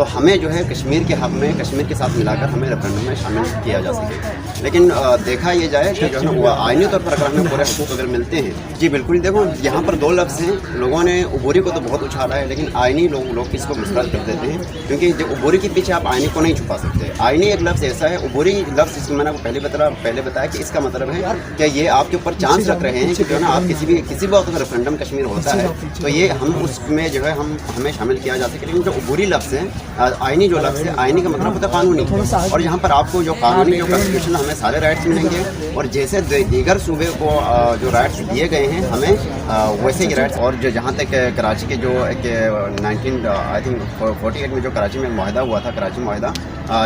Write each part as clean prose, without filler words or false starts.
تو ہمیں جو ہے کشمیر کے حق میں کشمیر کے ساتھ ملا کر ہمیں ریفرینڈم میں شامل کیا جا سکے. لیکن دیکھا یہ جائے کہ جو ہے وہ آئینی طور پر اگر ہمیں پورے حقوق اگر ملتے ہیں, جی بالکل. دیکھو یہاں پر 2 لفظ ہیں, لوگوں نے عبوری کو تو بہت اچھالا ہے, لیکن آئینی لوگ اس کو مسرت کر دیتے ہیں, کیونکہ جو عبوری کے پیچھے آپ آئینی کو نہیں چھپا سکتے. آئینی ایک لفظ ایسا ہے, عبوری لفظ اس میں نے آپ کو پہلے بتایا کہ اس کا مطلب ہے کہ یہ آپ کے اوپر چانس رکھ رہے ہیں کہ جو ہے نا آپ کسی بھی وقت ریفرینڈم کشمیر ہوتا ہے تو یہ ہم اس میں جو ہے ہمیں شامل کیا جا سکے. لیکن جو عبوری لفظ ہے, آئینی جو لفظ ہے, آئینی کا مطلب ہوتا ہے قانونی, اور یہاں پر آپ کو جو قانونی جو کانسٹیٹیوشن ہمیں سارے رائٹس ملیں گے, اور جیسے دیگر صوبے کو جو رائٹس دیے گئے ہیں ہمیں ویسے ہی رائٹس. اور جو جہاں تک کراچی کے جو ایک 1948 میں جو کراچی میں معاہدہ ہوا تھا, کراچی معاہدہ,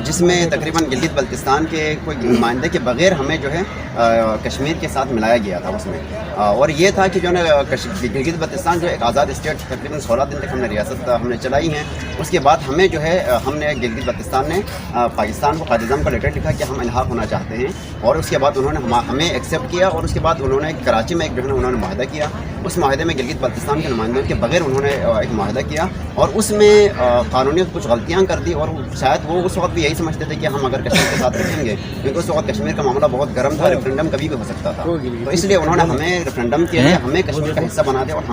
جس میں تقریباً گلگت بلتستان کے کوئی نمائندے کے بغیر ہمیں جو ہے کشمیر کے ساتھ ملایا گیا تھا اس میں. اور یہ تھا کہ جو ہے گلگت بلتستان جو ایک آزاد اسٹیٹ تقریباً 16 دن تک ہم نے ریاست ہم نے چلائی ہیں. اس کے بعد ہمیں جو ہے ہم نے گلگت بلتستان نے پاکستان کو قائد اعظم کا لیٹر لکھا کہ ہم الحاق ہونا چاہتے ہیں, اور اس کے بعد انہوں نے ہمیں ایکسیپٹ کیا, اور اس کے بعد انہوں نے کراچی میں ایک جو ہے انہوں نے معاہدہ کیا. اس معاہدے میں گلگت بلتستان کے نمائندوں کے بغیر انہوں نے ایک معاہدہ کیا, اور اس میں قانونیت کچھ غلطیاں کر دی, اور شاید وہ اس وقت بھی یہی سمجھتے تھے کہ ہم اگر کشمیر کے ساتھ رکھیں گے, کیونکہ اس وقت کشمیر کا معاملہ بہت گرم تھا, ریفرینڈم کبھی بھی ہو سکتا تھا, تو اس لیے انہوں نے ہمیں ریفرینڈم کے لیے ہمیں کشمیر کا حصہ بنا دیا. اور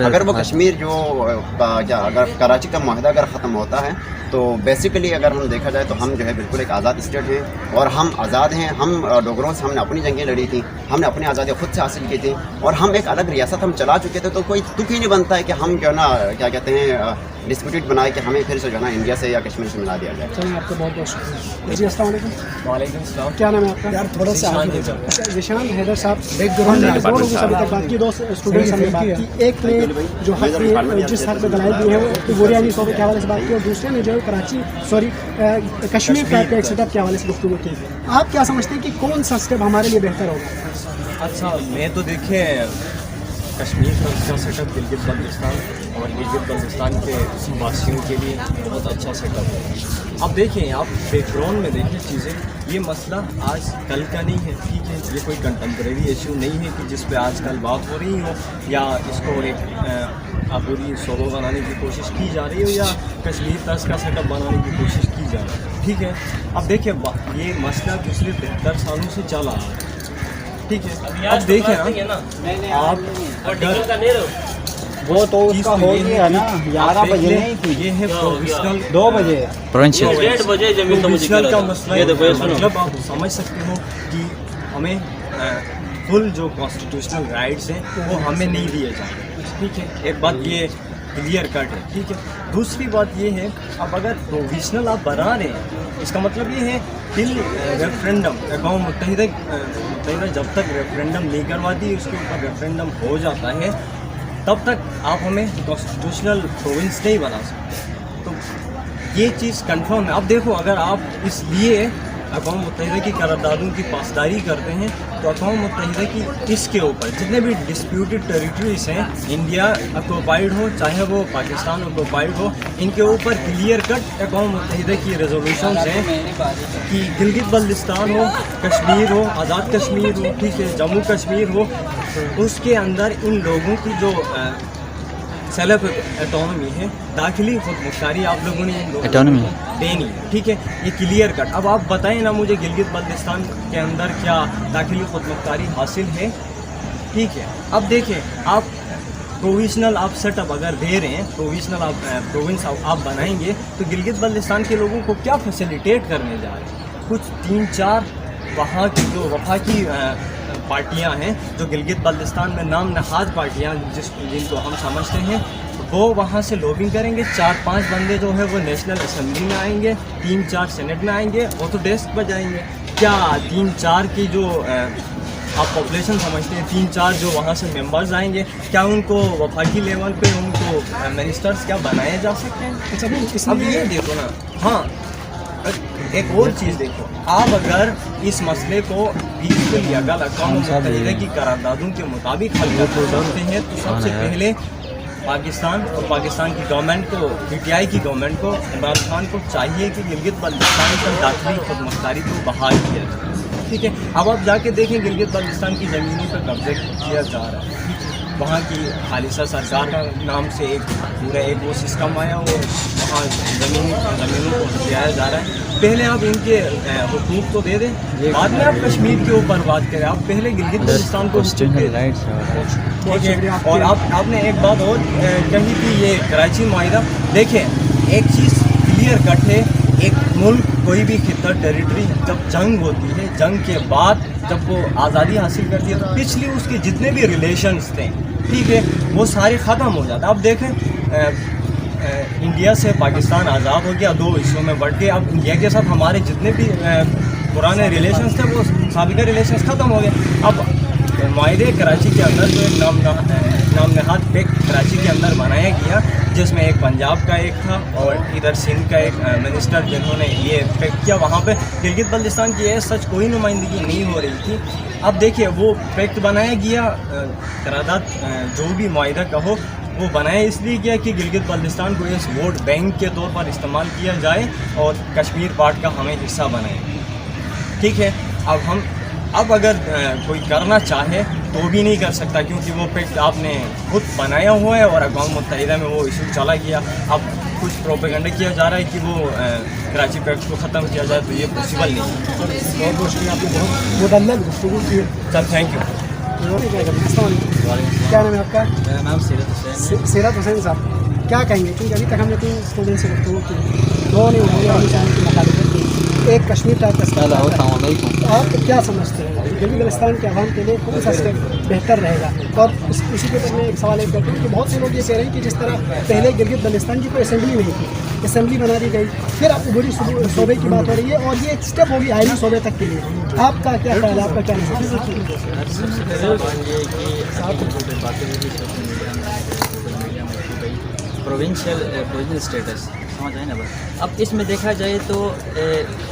اگر وہ کشمیر جو اگر کراچی کا معاہدہ اگر ختم ہوتا ہے تو بیسیکلی اگر ہم دیکھا جائے تو ہم جو ہے بالکل ایک آزاد اسٹیٹ ہیں, اور ہم آزاد ہیں. ہم ڈوگروں سے ہم نے اپنی جنگیں لڑی تھیں, ہم نے اپنی آزادی خود سے حاصل کی تھی, اور ہم ایک الگ ریاست ہم چلا چکے تھے. تو کوئی دکھ ہی نہیں بنتا ہے کہ ہم جو ہے نا کیا کہتے ہیں ڈسپیوٹیڈ بنائے کہ ہمیں پھر سے جو ہے نا انڈیا سے یا کشمیر سے ملا دیا جائے. چلیے آپ کا بہت بہت شکریہ. جی السلام علیکم. وعلیکم السلام. کیا نام ہے آپ کا؟ یار تھوڑا سا ذیشان حیدر صاحب. ہم نے 2 لوگوں سے ابھی تک بات کی, 2 اسٹوڈنٹس ہم نے بات کی. ایک نے جو حق میں جس حق میں دلائل دی ہے وہ عبوری صوبے کے حوالے سے بات کی, اور دوسرے نے جو ہے کراچی کشمیر کا ایک سیٹ اپ کے حوالے سے گفتگو کی. آپ کیا سمجھتے ہیں کہ کون سا اسٹیپ ہمارے لیے بہتر ہوگا؟ اچھا, میں تو دیکھیں کشمیر کا سیٹ اپ گلگت بلتستان اور گلگت بلتستان کے واسیوں کے لیے بہت اچھا سیٹ اپ ہے. اب دیکھیں, آپ بیک گراؤنڈ میں دیکھیں چیزیں, یہ مسئلہ آج کل کا نہیں ہے, ٹھیک ہے, یہ کوئی کنٹمپریری ایشو نہیں ہے کہ جس پہ آج کل بات ہو رہی ہو, یا اس کو ایک عبوری صوبہ بنانے کی کوشش کی جا رہی ہو, یا کشمیر طرز کا سیٹ اپ بنانے کی کوشش کی جا رہی ہے, ٹھیک ہے. اب دیکھیں یہ مسئلہ پچھلے 73 سالوں سے چلا آ رہا ہے, ٹھیک ہے. اب دیکھیں آپ اگر وہ تو اس کا ہو گیا نا 11 بجے نہیں تھی, یہ ہے پروویشنل 2 بجے پروویشنل کا مسئلہ. مطلب آپ سمجھ سکتے ہو کہ ہمیں فل جو کانسٹیٹیوشنل رائٹس ہیں وہ ہمیں نہیں دیے جائیں, ٹھیک ہے. ایک بات یہ کلیئر کٹ ہے, ٹھیک ہے. دوسری بات یہ ہے, اب اگر پروویشنل آپ بنا رہے ہیں اس کا مطلب یہ ہے ٹل ریفرینڈم اقوام متحدہ جب تک ریفرینڈم نہیں کرواتی, اس کے اوپر ریفرینڈم ہو جاتا ہے, تب تک آپ ہمیں کانسٹیٹیوشنل پروونس نہیں بنا سکتے. تو یہ چیز کنفرم ہے. اب دیکھو, اگر آپ اس لیے اقوام متحدہ کی قراردادوں کی پاسداری کرتے ہیں تو اقوام متحدہ کی اس کے اوپر جتنے بھی ڈسپیوٹڈ ٹیریٹریز ہیں, انڈیا آکوپائڈ ہو چاہے وہ پاکستان آکوپائڈ ہو, ان کے اوپر کلیئر کٹ اقوام متحدہ کی ریزولوشنز ہیں کہ گلگت بلتستان ہو, کشمیر ہو, آزاد کشمیر ہو, ٹھیک ہے, جموں کشمیر ہو, اس کے اندر ان لوگوں کی جو سیلف اٹانومی ہے, داخلی خود مختاری آپ لوگوں نے دینی ہے, ٹھیک ہے. یہ کلیئر کٹ. اب آپ بتائیں نا مجھے گلگت بلتستان کے اندر کیا داخلی خود مختاری حاصل ہے, ٹھیک ہے. اب دیکھیں, آپ پروویشنل آپ سیٹ اپ اگر دے رہے ہیں, پروویشنل آپ پروونس آپ بنائیں گے تو گلگت بلتستان کے لوگوں کو کیا فیسیلیٹیٹ کرنے جا رہے ہیں؟ کچھ 3-4 وہاں کی جو وفاقی پارٹیاں ہیں جو گلگت بلتستان میں نام نہاد پارٹیاں جن کو ہم سمجھتے ہیں, وہ وہاں سے لوبنگ کریں گے. 4-5 بندے جو ہے وہ نیشنل اسمبلی میں آئیں گے, 3-4 سینٹ میں آئیں گے, اور تو ڈیسک پر جائیں گے. کیا 3-4 کی جو آپ پاپولیشن سمجھتے ہیں, 3-4 جو وہاں سے ممبرز آئیں گے, کیا ان کو وفاقی لیول پہ ان کو منسٹرز کیا بنائے جا سکتے ہیں؟ اب یہ دیکھو نا, ہاں ایک اور چیز دیکھو, آپ اگر اس مسئلے کو پیسفلی اگر اقوام متحدہ کی قراردادوں کے مطابق حل کرتے ہیں تو سب سے پہلے پاکستان اور پاکستان کی گورنمنٹ کو, PTI کی گورنمنٹ کو, عمران خان کو چاہیے کہ گلگت بلتستان پر داخلی خود مختاری کو بحال کیا جائے, ٹھیک ہے. اب آپ جا کے دیکھیں گلگت بلتستان کی زمینوں پر قبضے کیا جا رہا ہے, وہاں کی خالصہ سرکار کا نام سے ایک پورا ایک وہ سسٹم آیا، وہ وہاں زمینوں کو دیا جا رہا ہے. پہلے آپ ان کے حقوق تو دے دیں، بعد میں آپ کشمیر کے اوپر بات کریں. آپ پہلے گلگت بلتستان کو ٹھیک ہے. اور آپ نے ایک بات اور کہی تھی، یہ کراچی معاہدہ. دیکھیں ایک چیز کلیئر کٹ ہے، ایک ملک کوئی بھی خطہ ٹیریٹری جب جنگ ہوتی ہے، جنگ کے بعد جب وہ آزادی حاصل کرتی ہے تو پچھلی اس کے جتنے بھی ریلیشنز تھے، ٹھیک ہے، وہ سارے ختم ہو جاتے. اب دیکھیں انڈیا سے پاکستان آزاد ہو گیا، 2 حصوں میں بٹ گئے. اب انڈیا کے ساتھ ہمارے جتنے بھی پرانے ریلیشنز تھے وہ سابقہ ریلیشنز ختم ہو گئے. اب معاہدے کراچی کے اندر جو ایک نام نہاد پیکٹ کراچی کے اندر بنایا گیا، جس میں ایک پنجاب کا ایک تھا اور ادھر سندھ کا ایک منسٹر، جنہوں نے یہ پیکٹ کیا. وہاں پہ گلگت بلتستان کی سچ کوئی نمائندگی نہیں ہو رہی تھی. اب دیکھیے وہ پیکٹ بنایا گیا، قرارداد جو بھی معاہدہ کہو، وہ بنایا اس لیے گیا کہ گلگت بلتستان کو اس ووٹ بینک کے طور پر استعمال کیا جائے اور کشمیر پارٹ کا ہمیں حصہ بنائے. ٹھیک ہے، اب اگر کوئی کرنا چاہے تو بھی نہیں کر سکتا، کیونکہ وہ پیکٹ آپ نے خود بنایا ہوا ہے اور اقوام متحدہ میں وہ ایشو چلا گیا. اب کچھ پروپیگنڈا کیا جا رہا ہے کہ وہ کراچی پیکٹ کو ختم کیا جائے، تو یہ پاسبل نہیں. بہت بہت شکریہ، آپ نے بہت مدلل گفتگو کی ہے. Sir thank you. السلام علیکم، کیا نام ہے آپ کا؟ میرا نام سیرت حسین. سیرت حسین صاحب، کیا کہیں گے؟ کیونکہ ابھی تک ہم نے 3 اسٹوڈنٹ سے گفتگو کی، 2 نے کی مخالفت کی، ایک کشمیر ٹائپ کا. السلام علیکم. آپ کیا سمجھتے ہیں گلگت بلتستان کے عوام کے لیے کون سا اسٹیپ بہتر رہے گا؟ اور اسی کے اوپر میں ایک سوال ایک کرتا ہوں کہ بہت سے لوگ یہ کہہ رہے ہیں کہ جس طرح پہلے گلگت بلتستان کی کوئی اسمبلی نہیں تھی، اسمبلی بنا دی گئی، پھر اب عبوری صوبے کی بات ہو رہی ہے اور یہ ایک اسٹیپ ہوگی آئینی صوبے تک کے لیے. آپ کا کیا خیال ہے؟ آپ کا کیا نظر ہے؟ پروونشل اسٹیٹس سمجھ آئے نا بس. اب اس میں دیکھا جائے تو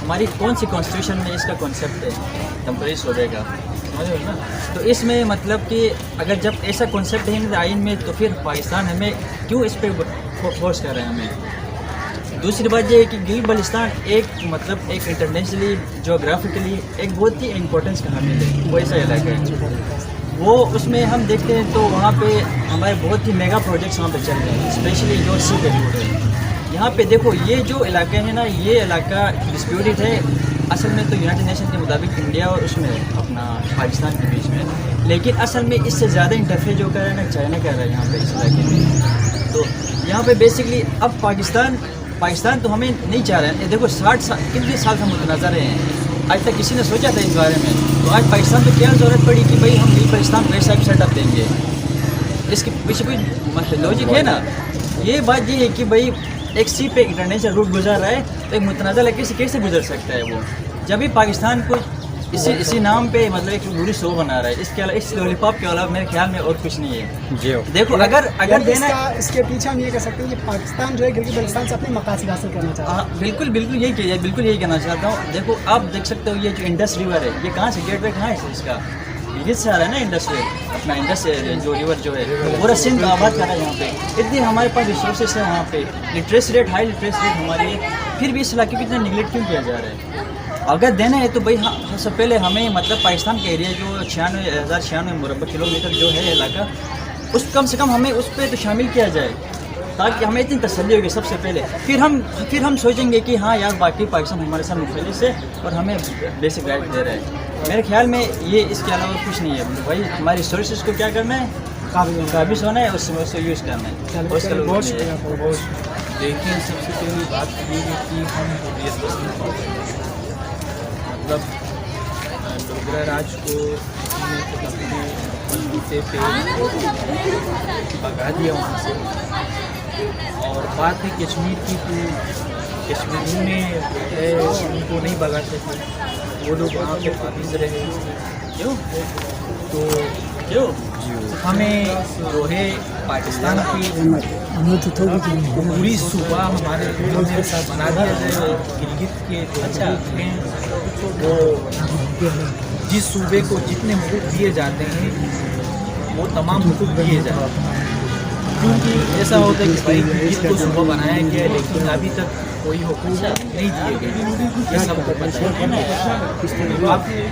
ہماری کون سی کانسٹیٹیوشن میں اس کا کانسیپٹ ہے ٹیمپرری صوبے کا، سمجھ رہے نا. تو اس میں مطلب کہ اگر جب ایسا کانسیپٹ ہے آئین میں تو پھر پاکستان ہمیں کیوں اس پہ فورس کر رہے ہیں ہمیں. دوسری بات یہ ہے کہ گلگت بلتستان ایک مطلب ایک انٹرنیشنلی جغرافیکلی ایک بہت ہی امپورٹنس کا حامل ہے. وہ ایسا علاقہ ہے، وہ اس میں ہم دیکھتے ہیں تو وہاں پہ ہمارے بہت ہی میگا پروجیکٹس وہاں پہ چل رہے ہیں، اسپیشلی جو سی پہ روڈ ہے. یہاں پہ دیکھو یہ جو علاقہ ہے نا، یہ علاقہ ڈسپیوٹڈ ہے اصل میں تو یونائٹڈ نیشن کے مطابق انڈیا اور اس میں اپنا پاکستان کے بیچ میں، لیکن اصل میں اس سے زیادہ انٹرفیئر جو کر رہا ہے نا چائنا کر رہا ہے یہاں پہ اس علاقے میں. تو یہاں پہ بیسکلی اب پاکستان تو ہمیں نہیں چاہ رہے ہیں. دیکھو 60 سال کتنے سال سے ہم متنازع رہے ہیں، آج تک کسی نے سوچا تھا اس بارے میں. تو آج پاکستان کو کیا ضرورت پڑی کہ بھائی ہم گلگت بلتستان کو ایسا سیٹ اپ دیں گے؟ اس کے پیچھے کوئی لاجک ہے نا. یہ بات یہ ہے کہ بھائی ایک سی پہ انٹرنیشنل روٹ گزر رہا ہے تو ایک متنازع علاقے سے کیسے گزر سکتا ہے وہ، جب بھی پاکستان کو اسی نام پہ مطلب ایک بری شو بنا رہا ہے. اس کے علاوہ اس لولی پاپ کے علاوہ میرے خیال میں اور کچھ نہیں ہے. جی دیکھو اگر دینا اس کے پیچھے ہم یہ کہہ سکتے ہیں کہ پاکستان جو ہے گلگت بلتستان سے اپنے مقاصد حاصل کرنا چاہتا ہے. بالکل یہی کیا جائے، بالکل یہی کہنا چاہتا ہوں. دیکھو آپ دیکھ سکتے ہو یہ جو انڈس ریور ہے، یہ کہاں سے گیٹ وے کہاں ہے اس کا؟ گلگت سے آ رہا ہے نا انڈس وے، اپنا انڈس جو ریور جو ہے پورا سندھ کا آباد کر رہا ہے. یہاں پہ اتنے ہمارے پاس ریسورسز ہیں، وہاں پہ literacy rate high literacy rate ہماری ہے، پھر بھی اس علاقے کو اتنا نگلیکٹ کیوں کیا جا رہا ہے؟ اگر دینا ہے تو بھائی سب سے پہلے ہمیں مطلب پاکستان کا ایریا جو 96,096 مربع کلومیٹر جو ہے علاقہ، اس کم سے کم ہمیں اس پہ تو شامل کیا جائے تاکہ ہمیں اتنی تسلی ہوگی سب سے پہلے. پھر ہم سوچیں گے کہ ہاں یار باقی پاکستان ہمارے ساتھ مخلص ہے اور ہمیں بیسک رائٹ دے رہا ہے. میرے خیال میں یہ اس کے علاوہ کچھ نہیں ہے. بھائی ہماری ریسورسز کو کیا کرنا ہے، قابض ہونا ہے، اس سے یوز کرنا ہے. بہت شکریہ. دیکھیں سب سے پہلی بات یہ ہے کہ ہم حریت پسند مطلب ڈوگرا راج کو اپنے بلبوتے پہ بھگا دیا وہاں سے. اور بات ہے کشمیر کی، تو کشمیریوں نے ان کو نہیں بھگاتے تھے، وہ لوگ وہاں پہ قابض رہے. تو ہمیں جو ہے پاکستان کی پوری صوبہ ہمارے میرے ساتھ بنا دیا جائے. گلگت کے جو حقوق ہیں وہ جس صوبے کو جتنے حقوق دیے جاتے ہیں وہ تمام حقوق دیے جائیں. کیونکہ ایسا ہوتا ہے کہ بھائی گلگت کو صوبہ بنایا گیا ہے لیکن ابھی تک کوئی حقوق نہیں دیے گئے. یہ سب کو پتہ ہے. آپ